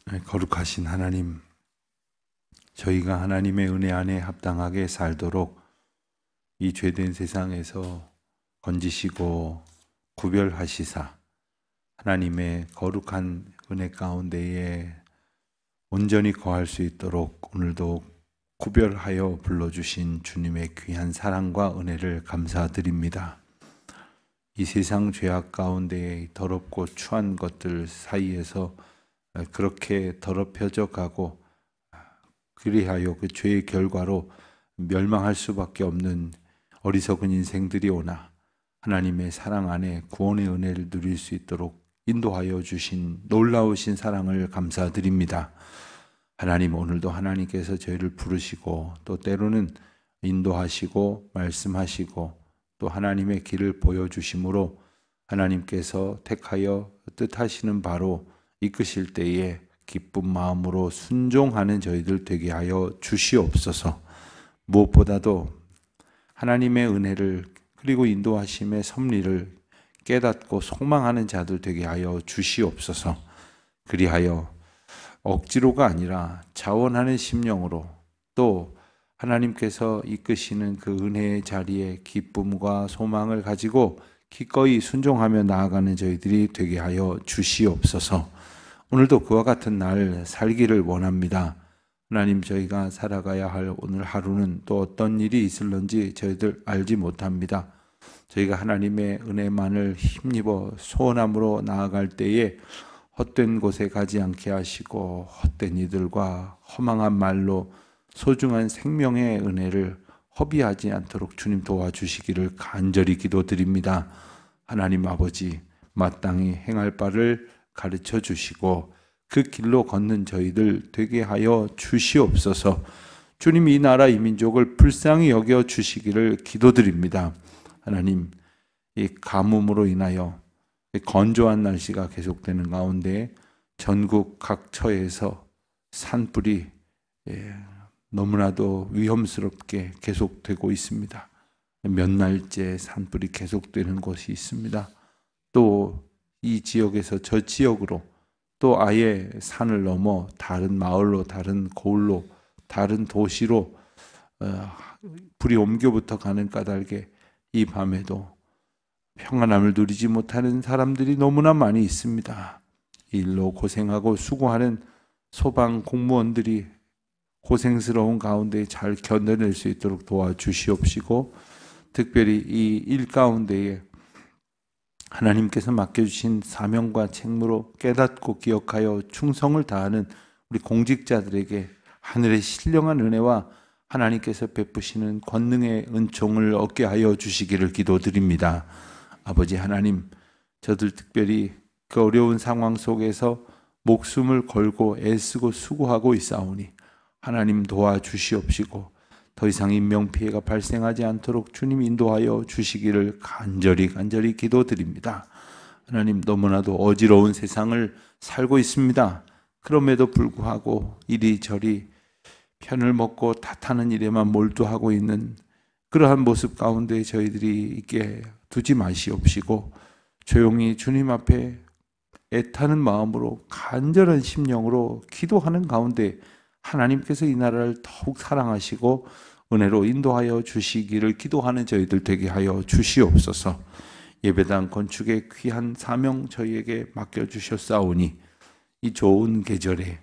거룩하신 하나님, 저희가 하나님의 은혜 안에 합당하게 살도록 이 죄된 세상에서 건지시고 구별하시사 하나님의 거룩한 은혜 가운데에 온전히 거할 수 있도록 오늘도 구별하여 불러주신 주님의 귀한 사랑과 은혜를 감사드립니다. 이 세상 죄악 가운데에 더럽고 추한 것들 사이에서 그렇게 더럽혀져 가고 그리하여 그 죄의 결과로 멸망할 수밖에 없는 어리석은 인생들이 오나 하나님의 사랑 안에 구원의 은혜를 누릴 수 있도록 인도하여 주신 놀라우신 사랑을 감사드립니다. 하나님, 오늘도 하나님께서 저희를 부르시고 또 때로는 인도하시고 말씀하시고 또 하나님의 길을 보여주심으로 하나님께서 택하여 뜻하시는 바로 이끄실 때에 기쁜 마음으로 순종하는 저희들 되게 하여 주시옵소서. 무엇보다도 하나님의 은혜를 그리고 인도하심의 섭리를 깨닫고 소망하는 자들 되게 하여 주시옵소서. 그리하여 억지로가 아니라 자원하는 심령으로 또 하나님께서 이끄시는 그 은혜의 자리에 기쁨과 소망을 가지고 기꺼이 순종하며 나아가는 저희들이 되게 하여 주시옵소서. 오늘도 그와 같은 날 살기를 원합니다. 하나님, 저희가 살아가야 할 오늘 하루는 또 어떤 일이 있을런지 저희들 알지 못합니다. 저희가 하나님의 은혜만을 힘입어 소원함으로 나아갈 때에 헛된 곳에 가지 않게 하시고 헛된 이들과 허망한 말로 소중한 생명의 은혜를 허비하지 않도록 주님 도와주시기를 간절히 기도드립니다. 하나님 아버지, 마땅히 행할 바를 가르쳐 주시고 그 길로 걷는 저희들 되게 하여 주시옵소서. 주님, 이 나라 이 민족을 불쌍히 여겨 주시기를 기도드립니다. 하나님, 이 가뭄으로 인하여 건조한 날씨가 계속되는 가운데 전국 각 처에서 산불이 너무나도 위험스럽게 계속되고 있습니다. 몇 날째 산불이 계속되는 곳이 있습니다. 또 이 지역에서 저 지역으로 또 아예 산을 넘어 다른 마을로, 다른 고을로, 다른 도시로 불이 옮겨부터 가는 까닭에 이 밤에도 평안함을 누리지 못하는 사람들이 너무나 많이 있습니다. 이 일로 고생하고 수고하는 소방 공무원들이 고생스러운 가운데 잘 견뎌낼 수 있도록 도와주시옵시고, 특별히 이 일 가운데에 하나님께서 맡겨주신 사명과 책무로 깨닫고 기억하여 충성을 다하는 우리 공직자들에게 하늘의 신령한 은혜와 하나님께서 베푸시는 권능의 은총을 얻게 하여 주시기를 기도드립니다. 아버지 하나님, 저들 특별히 그 어려운 상황 속에서 목숨을 걸고 애쓰고 수고하고 있사오니 하나님 도와주시옵시고 더 이상 인명피해가 발생하지 않도록 주님 인도하여 주시기를 간절히 기도드립니다. 하나님, 너무나도 어지러운 세상을 살고 있습니다. 그럼에도 불구하고 이리저리 편을 먹고 탓하는 일에만 몰두하고 있는 그러한 모습 가운데 저희들이 있게 두지 마시옵시고 조용히 주님 앞에 애타는 마음으로 간절한 심령으로 기도하는 가운데 하나님께서 이 나라를 더욱 사랑하시고 은혜로 인도하여 주시기를 기도하는 저희들 되게 하여 주시옵소서. 예배당 건축의 귀한 사명 저희에게 맡겨주셨사오니 이 좋은 계절에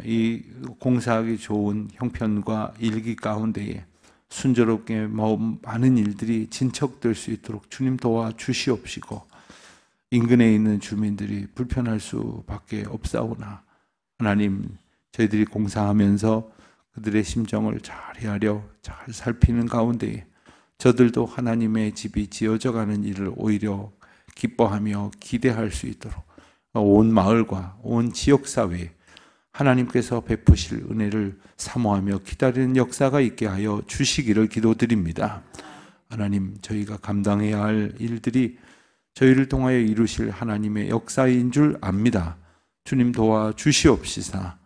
이 공사하기 좋은 형편과 일기 가운데에 순조롭게 많은 일들이 진척될 수 있도록 주님 도와주시옵시고 인근에 있는 주민들이 불편할 수밖에 없사오나 하나님, 저희들이 공사하면서 그들의 심정을 잘 헤아려 잘 살피는 가운데에 저들도 하나님의 집이 지어져 가는 일을 오히려 기뻐하며 기대할 수 있도록 온 마을과 온 지역사회에 하나님께서 베푸실 은혜를 사모하며 기다리는 역사가 있게 하여 주시기를 기도드립니다. 하나님, 저희가 감당해야 할 일들이 저희를 통하여 이루실 하나님의 역사인 줄 압니다. 주님 도와주시옵시사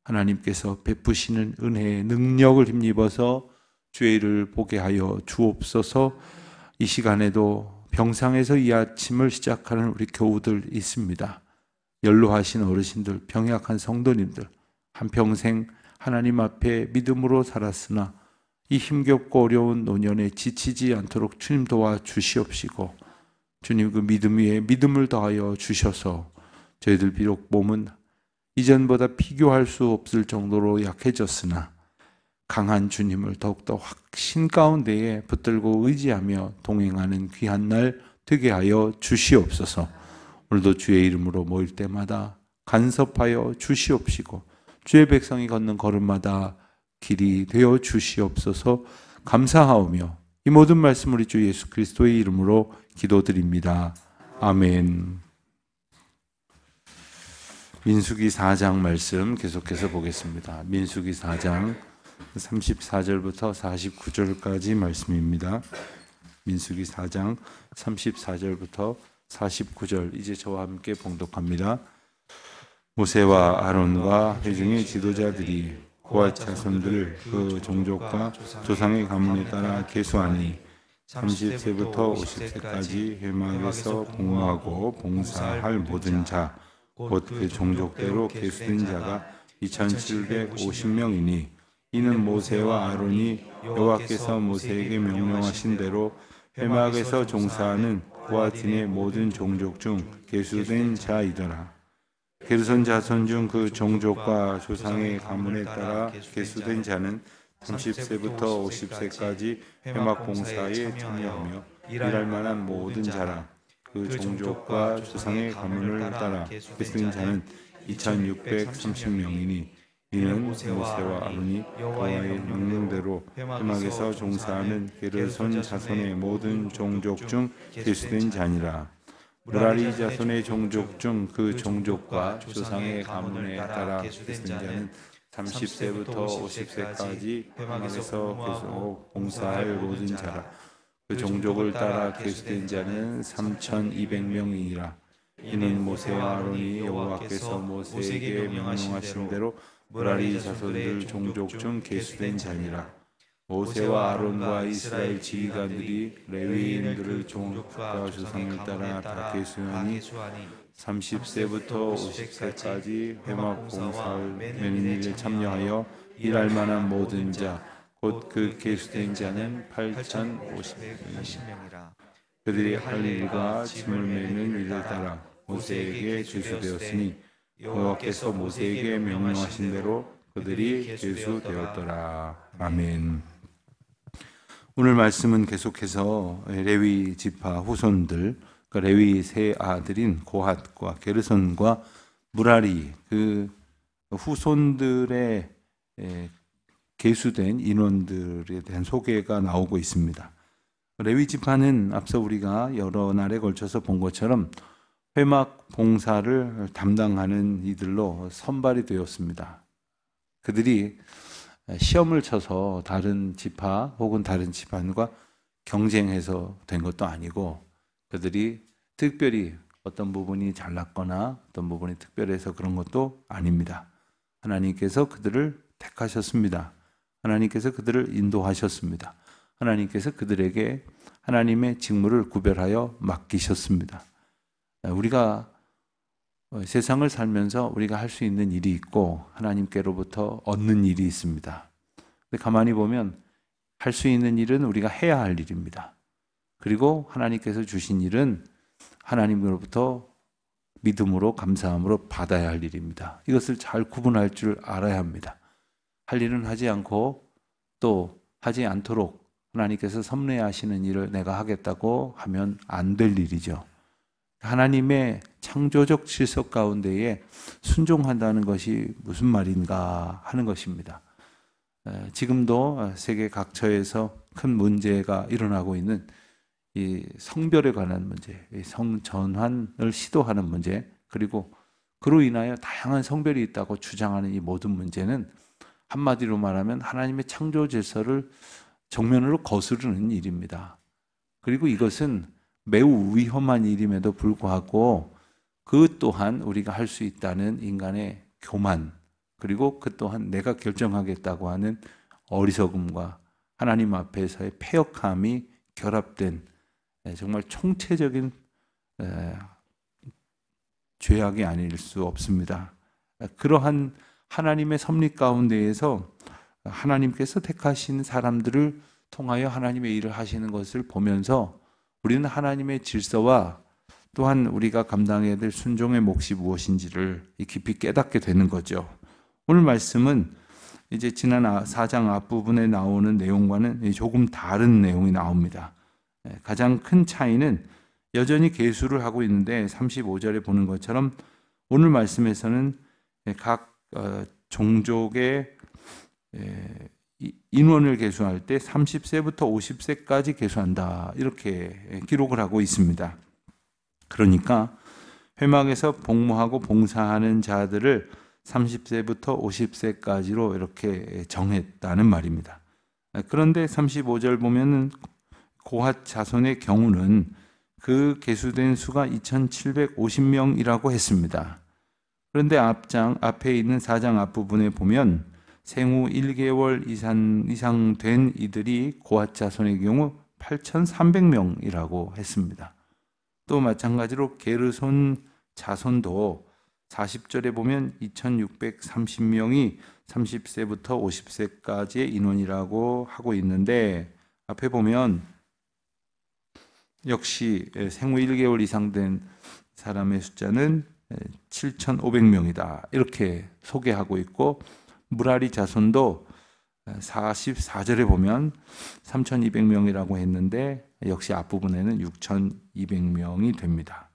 하나님께서 베푸시는 은혜의 능력을 힘입어서 죄를 보게 하여 주옵소서. 이 시간에도 병상에서 이 아침을 시작하는 우리 교우들 있습니다. 연로하신 어르신들, 병약한 성도님들, 한평생 하나님 앞에 믿음으로 살았으나 이 힘겹고 어려운 노년에 지치지 않도록 주님 도와주시옵시고, 주님 그 믿음 위에 믿음을 더하여 주셔서 저희들 비록 몸은 이전보다 비교할 수 없을 정도로 약해졌으나 강한 주님을 더욱더 확신 가운데에 붙들고 의지하며 동행하는 귀한 날 되게 하여 주시옵소서. 오늘도 주의 이름으로 모일 때마다 간섭하여 주시옵시고 주의 백성이 걷는 걸음마다 길이 되어 주시옵소서. 감사하오며 이 모든 말씀 우리 주 예수 그리스도의 이름으로 기도드립니다. 아멘. 민수기 4장 말씀 계속해서 보겠습니다. 민수기 4장 34절부터 49절까지 말씀입니다. 민수기 4장 34절부터 49절 이제 저와 함께 봉독합니다. 모세와 아론과 회중의 지도자들이 고앗 자손들 그 종족과 조상의 가문에 따라 계수하니 30세부터 50세까지 회막에서 공무하고 봉사할 모든 자 곧 그 종족대로 계수된 자가 2750명이니 이는 모세와 아론이 여호와께서 모세에게 명령하신 대로 회막에서 종사하는 고앗인의 모든 종족 중 계수된 자이더라. 게르손 자손 중 그 종족과 조상의 가문에 따라 계수된 자는 30세부터 50세까지 회막 봉사에 참여하며 일할 만한 모든 자라. 그 종족과 조상의 가문을 따라 계수된 자는 2630명이니 이는 모세와 아론이 여호와의 명령대로 회막에서 종사하는 게르손 자손의 모든 종족 중 계수된 자니라. 무라리 자손의 종족 중 그 종족과 조상의 가문에 따라 계수된 자는 30세부터 50세까지 회막에서 계속 봉사할 모든 자라. 그 종족을 따라 계수된 자는 3200명이니라. 이는 모세와 아론이 여호와께서 모세에게 명령하신 대로 무라리 자손들 종족 중 계수된 자니라. 모세와 아론과 이스라엘 지휘관들이 레위인들의 종족과 조상을 따라 다 계수하니 30세부터 50세까지 회막 봉사를 매는 일에 참여하여 일할 만한 모든 자 곧 그 계수된 자는 8050명이라. 그들이 할 일과 짐을 매는 일을 따라 모세에게 계수되었으니 여호와께서 모세에게 명령하신 대로 그들이 계수되었더라. 아멘. 오늘 말씀은 계속해서 레위 지파 후손들, 그러니까 레위 세 아들인 고핫과 게르손과 무라리 그 후손들의 계수된 인원들에 대한 소개가 나오고 있습니다. 레위 지파는 앞서 우리가 여러 날에 걸쳐서 본 것처럼 회막 봉사를 담당하는 이들로 선발이 되었습니다. 그들이 시험을 쳐서 다른 지파 혹은 다른 집안과 경쟁해서 된 것도 아니고 그들이 특별히 어떤 부분이 잘났거나 어떤 부분이 특별해서 그런 것도 아닙니다. 하나님께서 그들을 택하셨습니다. 하나님께서 그들을 인도하셨습니다. 하나님께서 그들에게 하나님의 직무를 구별하여 맡기셨습니다. 우리가 세상을 살면서 우리가 할 수 있는 일이 있고 하나님께로부터 얻는 일이 있습니다. 근데 가만히 보면 할 수 있는 일은 우리가 해야 할 일입니다. 그리고 하나님께서 주신 일은 하나님으로부터 믿음으로 감사함으로 받아야 할 일입니다. 이것을 잘 구분할 줄 알아야 합니다. 할 일은 하지 않고 또 하지 않도록 하나님께서 섭리하시는 일을 내가 하겠다고 하면 안 될 일이죠. 하나님의 창조적 질서 가운데에 순종한다는 것이 무슨 말인가 하는 것입니다. 지금도 세계 각처에서 큰 문제가 일어나고 있는 이 성별에 관한 문제, 성전환을 시도하는 문제, 그리고 그로 인하여 다양한 성별이 있다고 주장하는 이 모든 문제는 한마디로 말하면 하나님의 창조 질서를 정면으로 거스르는 일입니다. 그리고 이것은 매우 위험한 일임에도 불구하고 그 또한 우리가 할 수 있다는 인간의 교만, 그리고 그 또한 내가 결정하겠다고 하는 어리석음과 하나님 앞에서의 패역함이 결합된 정말 총체적인 죄악이 아닐 수 없습니다. 그러한 하나님의 섭리 가운데에서 하나님께서 택하신 사람들을 통하여 하나님의 일을 하시는 것을 보면서 우리는 하나님의 질서와 또한 우리가 감당해야 될 순종의 몫이 무엇인지를 깊이 깨닫게 되는 거죠. 오늘 말씀은 이제 지난 4장 앞부분에 나오는 내용과는 조금 다른 내용이 나옵니다. 가장 큰 차이는 여전히 계수를 하고 있는데 35절에 보는 것처럼 오늘 말씀에서는 각 종족의 인원을 계수할 때 30세부터 50세까지 계수한다, 이렇게 기록을 하고 있습니다. 그러니까 회막에서 복무하고 봉사하는 자들을 30세부터 50세까지로 이렇게 정했다는 말입니다. 그런데 35절 보면은 고핫 자손의 경우는 그 계수된 수가 2750명이라고 했습니다. 그런데 앞에 있는 4장 앞부분에 보면 생후 1개월 이상 된 이들이 고핫 자손의 경우 8300명이라고 했습니다. 또 마찬가지로 게르손 자손도 40절에 보면 2630명이 30세부터 50세까지의 인원이라고 하고 있는데, 앞에 보면 역시 생후 1개월 이상 된 사람의 숫자는 7500명이다, 이렇게 소개하고 있고, 무라리 자손도 44절에 보면 3200명이라고 했는데 역시 앞부분에는 6200명이 됩니다.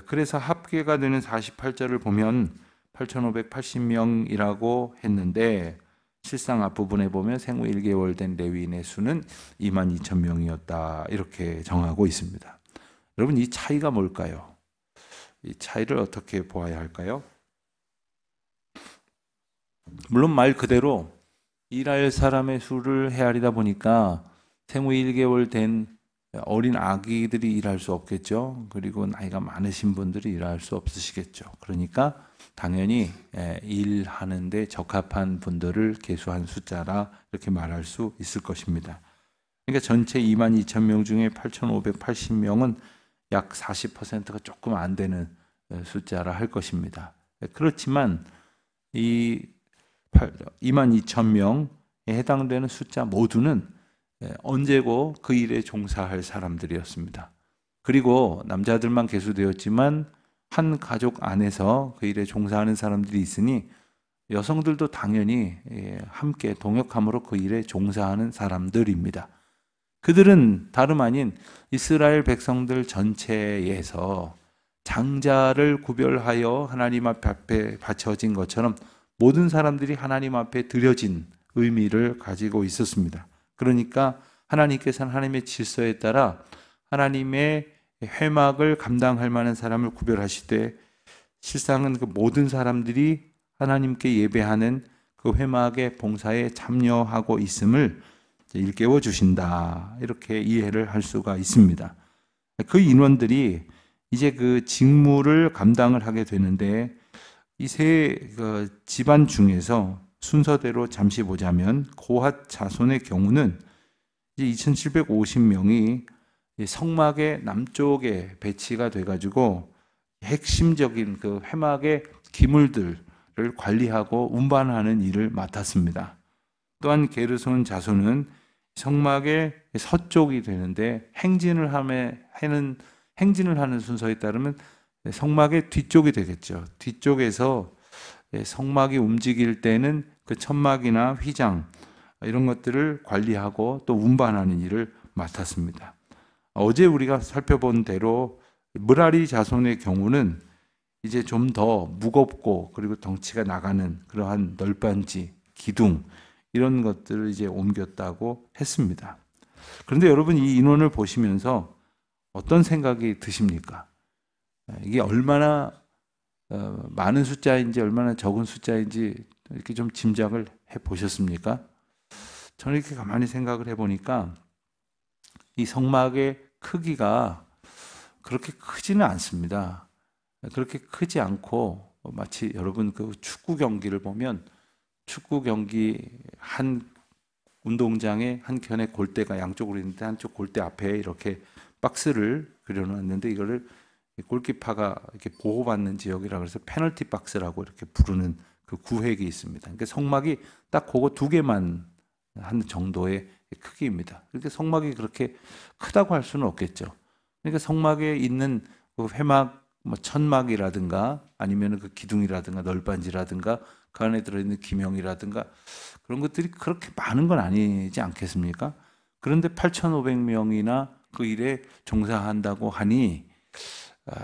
그래서 합계가 되는 48절을 보면 8580명이라고 했는데 실상 앞부분에 보면 생후 1개월 된 레위인의 수는 22,000명이었다, 이렇게 정하고 있습니다. 여러분, 이 차이가 뭘까요? 이 차이를 어떻게 보아야 할까요? 물론 말 그대로 일할 사람의 수를 헤아리다 보니까 생후 1개월 된 어린 아기들이 일할 수 없겠죠. 그리고 나이가 많으신 분들이 일할 수 없으시겠죠. 그러니까 당연히 일하는데 적합한 분들을 계수한 숫자라 이렇게 말할 수 있을 것입니다. 그러니까 전체 22,000명 중에 8,580명은 약 40%가 조금 안 되는 숫자라 할 것입니다. 그렇지만 이 22,000명에 해당되는 숫자 모두는 언제고 그 일에 종사할 사람들이었습니다. 그리고 남자들만 계수되었지만 한 가족 안에서 그 일에 종사하는 사람들이 있으니 여성들도 당연히 함께 동역함으로 그 일에 종사하는 사람들입니다. 그들은 다름 아닌 이스라엘 백성들 전체에서 장자를 구별하여 하나님 앞에 바쳐진 것처럼 모든 사람들이 하나님 앞에 드려진 의미를 가지고 있었습니다. 그러니까 하나님께서는 하나님의 질서에 따라 하나님의 회막을 감당할 만한 사람을 구별하시되 실상은 그 모든 사람들이 하나님께 예배하는 그 회막의 봉사에 참여하고 있음을 일깨워 주신다, 이렇게 이해를 할 수가 있습니다. 그 인원들이 이제 그 직무를 감당을 하게 되는데 이 세 집안 중에서 순서대로 잠시 보자면 고핫 자손의 경우는 이제 2750명이 성막의 남쪽에 배치가 돼가지고 핵심적인 그 회막의 기물들을 관리하고 운반하는 일을 맡았습니다. 또한 게르손 자손은 성막의 서쪽이 되는데 행진을 하는 순서에 따르면 성막의 뒤쪽이 되겠죠. 뒤쪽에서 성막이 움직일 때는 그 천막이나 휘장 이런 것들을 관리하고 또 운반하는 일을 맡았습니다. 어제 우리가 살펴본 대로 무라리 자손의 경우는 이제 좀 더 무겁고 그리고 덩치가 나가는 그러한 널빤지, 기둥 이런 것들을 이제 옮겼다고 했습니다. 그런데 여러분, 이 인원을 보시면서 어떤 생각이 드십니까? 이게 얼마나 많은 숫자인지 얼마나 적은 숫자인지 이렇게 좀 짐작을 해 보셨습니까? 저는 이렇게 가만히 생각을 해 보니까 이 성막의 크기가 그렇게 크지는 않습니다. 그렇게 크지 않고 마치 여러분 그 축구 경기를 보면 축구 경기 한 운동장에 한 켠에 골대가 양쪽으로 있는데 한쪽 골대 앞에 이렇게 박스를 그려놨는데 이거를 골키퍼가 이렇게 보호받는 지역이라 그래서 페널티 박스라고 이렇게 부르는 그 구획이 있습니다. 그러니까 성막이 딱 그거 두 개만 한 정도의 크기입니다. 그렇게 성막이 그렇게 크다고 할 수는 없겠죠. 그러니까 성막에 있는 그 회막, 뭐 천막이라든가 아니면 그 기둥이라든가 널빤지라든가 그 안에 들어있는 기명이라든가 그런 것들이 그렇게 많은 건 아니지 않겠습니까? 그런데 8,500명이나 그 일에 종사한다고 하니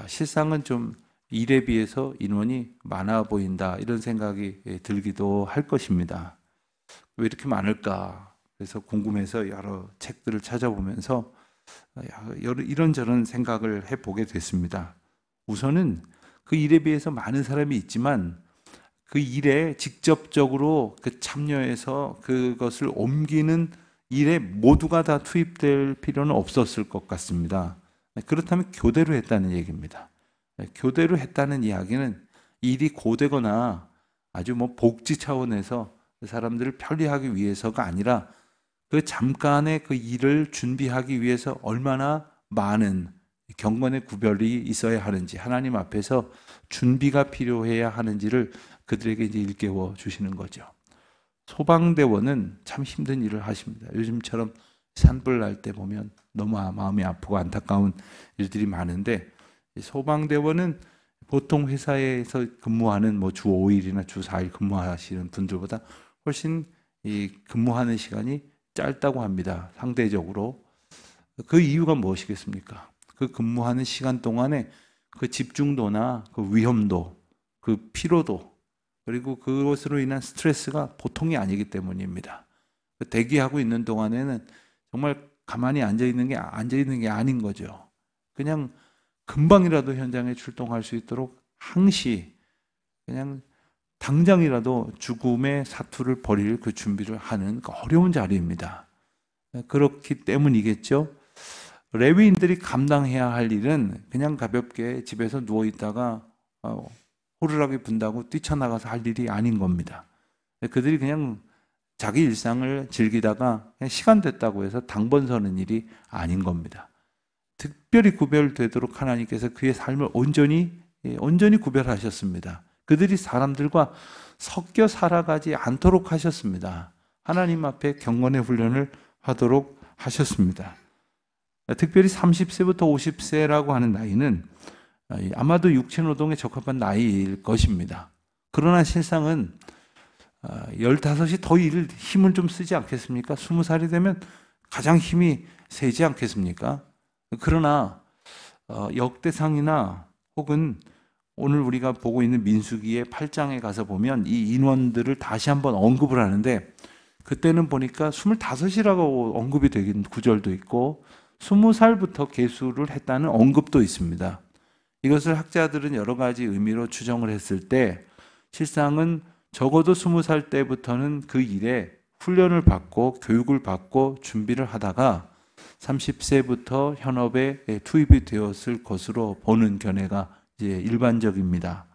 실상은 좀 일에 비해서 인원이 많아 보인다 이런 생각이 들기도 할 것입니다. 왜 이렇게 많을까? 그래서 궁금해서 여러 책들을 찾아보면서 이런저런 생각을 해보게 됐습니다. 우선은 그 일에 비해서 많은 사람이 있지만 그 일에 직접적으로 그 참여해서 그것을 옮기는 일에 모두가 다 투입될 필요는 없었을 것 같습니다. 그렇다면 교대로 했다는 얘기입니다. 교대로 했다는 이야기는 일이 고되거나 아주 뭐 복지 차원에서 사람들을 편리하기 위해서가 아니라 그 잠깐의 그 일을 준비하기 위해서 얼마나 많은 경건의 구별이 있어야 하는지, 하나님 앞에서 준비가 필요해야 하는지를 그들에게 이제 일깨워 주시는 거죠. 소방대원은 참 힘든 일을 하십니다. 요즘처럼 산불 날 때 보면 너무 마음이 아프고 안타까운 일들이 많은데, 소방대원은 보통 회사에서 근무하는 뭐 주 5일이나 주 4일 근무하시는 분들보다 훨씬 이 근무하는 시간이 짧다고 합니다. 상대적으로. 그 이유가 무엇이겠습니까? 그 근무하는 시간 동안에 그 집중도나 그 위험도, 그 피로도, 그리고 그것으로 인한 스트레스가 보통이 아니기 때문입니다. 대기하고 있는 동안에는 정말 가만히 앉아 있는 게 아닌 거죠. 그냥 금방이라도 현장에 출동할 수 있도록 항시 그냥 당장이라도 죽음의 사투를 벌일 그 준비를 하는 그 어려운 자리입니다. 그렇기 때문이겠죠. 레위인들이 감당해야 할 일은 그냥 가볍게 집에서 누워 있다가 호루라기 분다고 뛰쳐나가서 할 일이 아닌 겁니다. 그들이 그냥 자기 일상을 즐기다가 그냥 시간 됐다고 해서 당번 서는 일이 아닌 겁니다. 특별히 구별되도록 하나님께서 그의 삶을 온전히 구별하셨습니다. 그들이 사람들과 섞여 살아가지 않도록 하셨습니다. 하나님 앞에 경건의 훈련을 하도록 하셨습니다. 특별히 30세부터 50세라고 하는 나이는 아마도 육체노동에 적합한 나이일 것입니다. 그러나 실상은 15이 더 힘을 좀 쓰지 않겠습니까? 20살이 되면 가장 힘이 세지 않겠습니까? 그러나 역대상이나 혹은 오늘 우리가 보고 있는 민수기의 8장에 가서 보면 이 인원들을 다시 한번 언급을 하는데, 그때는 보니까 25이라고 언급이 되긴 구절도 있고 20살부터 계수를 했다는 언급도 있습니다. 이것을 학자들은 여러 가지 의미로 추정을 했을 때 실상은 적어도 20살 때부터는 그 일에 훈련을 받고 교육을 받고 준비를 하다가 30세부터 현업에 투입이 되었을 것으로 보는 견해가 이제 일반적입니다.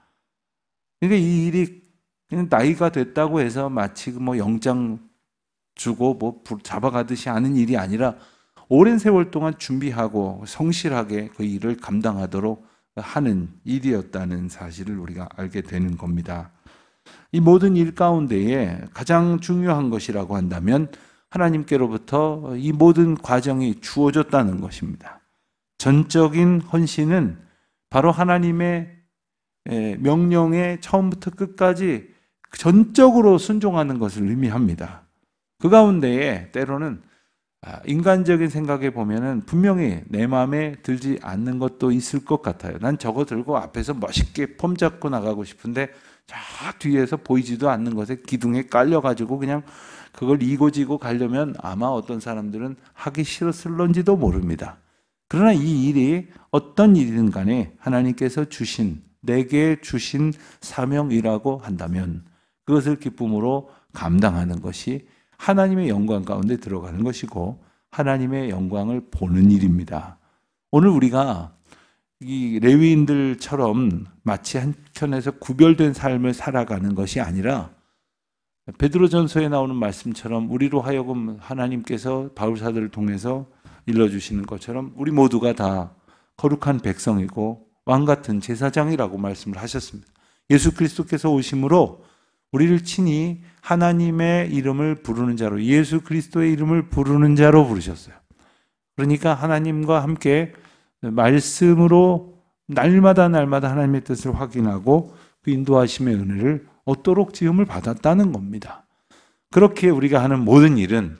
그러니까 이 일이 그냥 나이가 됐다고 해서 마치 뭐 영장 주고 뭐 잡아가듯이 하는 일이 아니라 오랜 세월 동안 준비하고 성실하게 그 일을 감당하도록 하는 일이었다는 사실을 우리가 알게 되는 겁니다. 이 모든 일 가운데에 가장 중요한 것이라고 한다면 하나님께로부터 이 모든 과정이 주어졌다는 것입니다. 전적인 헌신은 바로 하나님의 명령에 처음부터 끝까지 전적으로 순종하는 것을 의미합니다. 그 가운데에 때로는 인간적인 생각에 보면은 분명히 내 마음에 들지 않는 것도 있을 것 같아요. 난 저거 들고 앞에서 멋있게 폼 잡고 나가고 싶은데 저 뒤에서 보이지도 않는 것에 기둥에 깔려가지고 그냥 그걸 이고지고 가려면 아마 어떤 사람들은 하기 싫었을런지도 모릅니다. 그러나 이 일이 어떤 일이든 간에 하나님께서 내게 주신 사명이라고 한다면 그것을 기쁨으로 감당하는 것이 하나님의 영광 가운데 들어가는 것이고 하나님의 영광을 보는 일입니다. 오늘 우리가 이 레위인들처럼 마치 한켠에서 구별된 삶을 살아가는 것이 아니라 베드로전서에 나오는 말씀처럼 우리로 하여금 하나님께서 바울사도를 통해서 일러주시는 것처럼 우리 모두가 다 거룩한 백성이고 왕 같은 제사장이라고 말씀을 하셨습니다. 예수 그리스도께서 오심으로 우리를 친히 하나님의 이름을 부르는 자로, 예수 그리스도의 이름을 부르는 자로 부르셨어요. 그러니까 하나님과 함께 말씀으로 날마다 하나님의 뜻을 확인하고 그 인도하심의 은혜를 얻도록 지음을 받았다는 겁니다. 그렇게 우리가 하는 모든 일은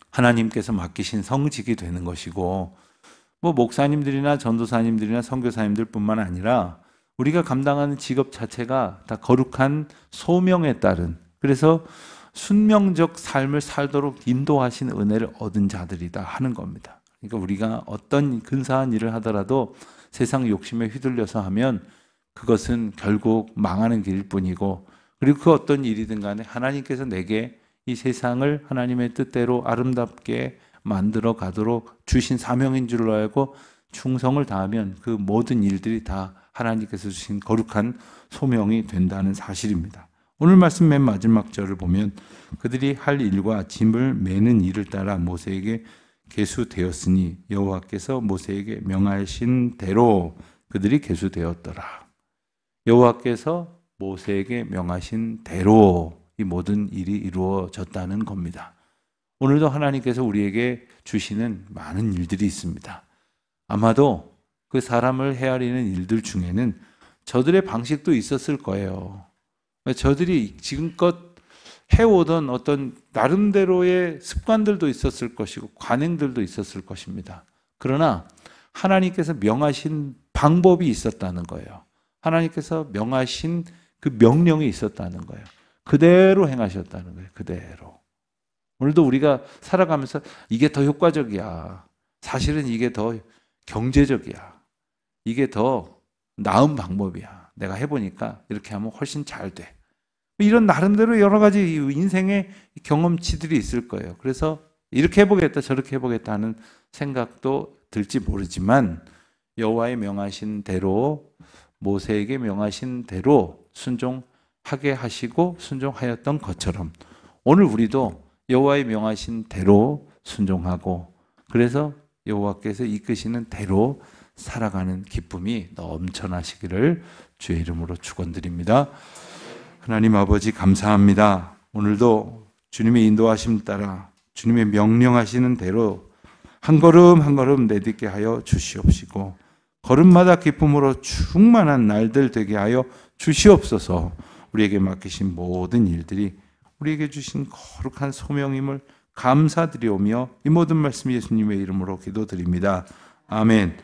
하나님께서 맡기신 성직이 되는 것이고, 목사님들이나 전도사님들이나 선교사님들 뿐만 아니라 우리가 감당하는 직업 자체가 다 거룩한 소명에 따른, 그래서 순명적 삶을 살도록 인도하신 은혜를 얻은 자들이다 하는 겁니다. 그러니까 우리가 어떤 근사한 일을 하더라도 세상 욕심에 휘둘려서 하면 그것은 결국 망하는 길일 뿐이고, 그리고 그 어떤 일이든 간에 하나님께서 내게 이 세상을 하나님의 뜻대로 아름답게 만들어 가도록 주신 사명인 줄로 알고 충성을 다하면 그 모든 일들이 다 하나님께서 주신 거룩한 소명이 된다는 사실입니다. 오늘 말씀 맨 마지막 절을 보면 그들이 할 일과 짐을 매는 일을 따라 모세에게 계수되었으니 여호와께서 모세에게 명하신 대로 그들이 계수되었더라. 여호와께서 모세에게 명하신 대로 이 모든 일이 이루어졌다는 겁니다. 오늘도 하나님께서 우리에게 주시는 많은 일들이 있습니다. 아마도 그 사람을 헤아리는 일들 중에는 저들의 방식도 있었을 거예요. 저들이 지금껏 해오던 어떤 나름대로의 습관들도 있었을 것이고 관행들도 있었을 것입니다. 그러나 하나님께서 명하신 방법이 있었다는 거예요. 하나님께서 명하신 그 명령이 있었다는 거예요. 그대로 행하셨다는 거예요. 그대로. 오늘도 우리가 살아가면서 이게 더 효과적이야. 사실은 이게 더 경제적이야. 이게 더 나은 방법이야. 내가 해보니까 이렇게 하면 훨씬 잘 돼. 이런 나름대로 여러 가지 인생의 경험치들이 있을 거예요. 그래서 이렇게 해보겠다 저렇게 해보겠다 하는 생각도 들지 모르지만 여호와의 명하신 대로, 모세에게 명하신 대로 순종하게 하시고 순종하였던 것처럼 오늘 우리도 여호와의 명하신 대로 순종하고, 그래서 여호와께서 이끄시는 대로 살아가는 기쁨이 넘쳐나시기를 주의 이름으로 축원드립니다. 하나님 아버지 감사합니다. 오늘도 주님의 인도하심 따라 주님의 명령하시는 대로 한 걸음 한 걸음 내딛게 하여 주시옵시고, 걸음마다 기쁨으로 충만한 날들 되게 하여 주시옵소서. 우리에게 맡기신 모든 일들이 우리에게 주신 거룩한 소명임을 감사드리오며 이 모든 말씀 예수님의 이름으로 기도드립니다. 아멘.